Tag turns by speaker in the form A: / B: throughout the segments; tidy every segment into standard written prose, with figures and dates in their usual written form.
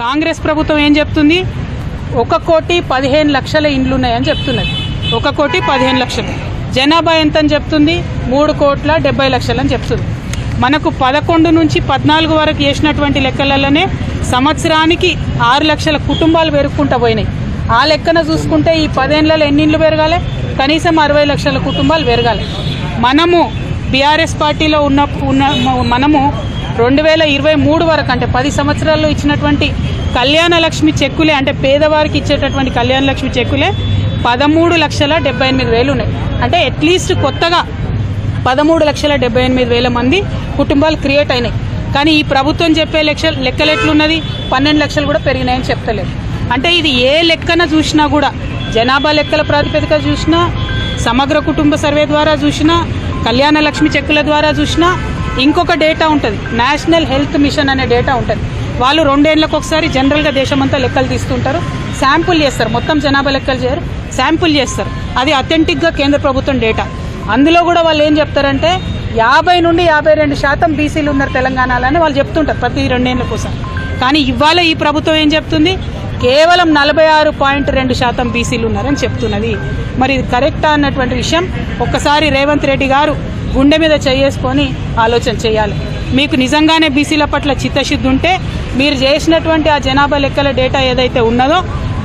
A: కాంగ్రెస్ ప్రభుత్వం ఏం చెప్తుంది? 1,15,00,000 ఇండ్లు ఉన్నాయని చెప్తున్నది. 1,15,00,000. జనాభా ఎంత అని చెప్తుంది? 3,70,00,000 అని చెప్తుంది. మనకు 11 నుంచి 14 వరకు చేసినటువంటి లెక్కలలోనే సంవత్సరానికి 6 లక్షల కుటుంబాలు పెరుగుకుంటూ పోయినాయి. ఆ లెక్కన చూసుకుంటే ఈ 10 ఏళ్లలో ఎన్ని ఇండ్లు పెరగాలి? కనీసం 60 లక్షల కుటుంబాలు పెరగాలి. మనము బీఆర్ఎస్ పార్టీలో మనము 2023 వరకు అంటే 10 సంవత్సరాల్లో ఇచ్చినటువంటి కళ్యాణ లక్ష్మి చెక్కులే, అంటే పేదవారికి ఇచ్చేటటువంటి కళ్యాణ లక్ష్మి చెక్కులే 13,78,000 ఉన్నాయి. అంటే అట్లీస్ట్ కొత్తగా 13,78,000 మంది కుటుంబాలు క్రియేట్ అయినాయి. కానీ ఈ ప్రభుత్వం చెప్పే లెక్కలు ఎట్లున్నది? 12 లక్షలు కూడా పెరిగినాయని చెప్తలేదు. అంటే ఇది ఏ లెక్కన చూసినా కూడా, జనాభా లెక్కల ప్రాతిపదిక చూసినా, సమగ్ర కుటుంబ సర్వే ద్వారా చూసినా, కళ్యాణ లక్ష్మి చెక్కుల ద్వారా చూసినా, ఇంకొక డేటా ఉంటుంది, నేషనల్ హెల్త్ మిషన్ అనే డేటా ఉంటుంది. వాళ్ళు 2 ఏళ్లకు ఒకసారి జనరల్గా దేశమంతా లెక్కలు తీస్తుంటారు, శాంపుల్ చేస్తారు. మొత్తం జనాభా లెక్కలు చేయరు, శాంపుల్ చేస్తారు. అది అథెంటిక్గా కేంద్ర ప్రభుత్వం డేటా. అందులో కూడా వాళ్ళు ఏం చెప్తారంటే 50 నుండి 52% బీసీలు ఉన్నారు తెలంగాణలో అని వాళ్ళు చెప్తుంటారు ప్రతి 2 ఏళ్ల కోసం. కానీ ఇవాళ ఈ ప్రభుత్వం ఏం చెప్తుంది? కేవలం 46.2% బీసీలు ఉన్నారని చెప్తున్నది. మరి ఇది కరెక్టా అన్నటువంటి విషయం ఒక్కసారి రేవంత్ రెడ్డి గారు గుండె మీద చేసుకొని ఆలోచన చేయాలి. మీకు నిజంగానే బీసీల పట్ల చిత్తశుద్ధి ఉంటే మీరు చేసినటువంటి ఆ జనాభా లెక్కల డేటా ఏదైతే ఉన్నదో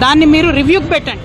A: దాన్ని మీరు రివ్యూకి పెట్టండి.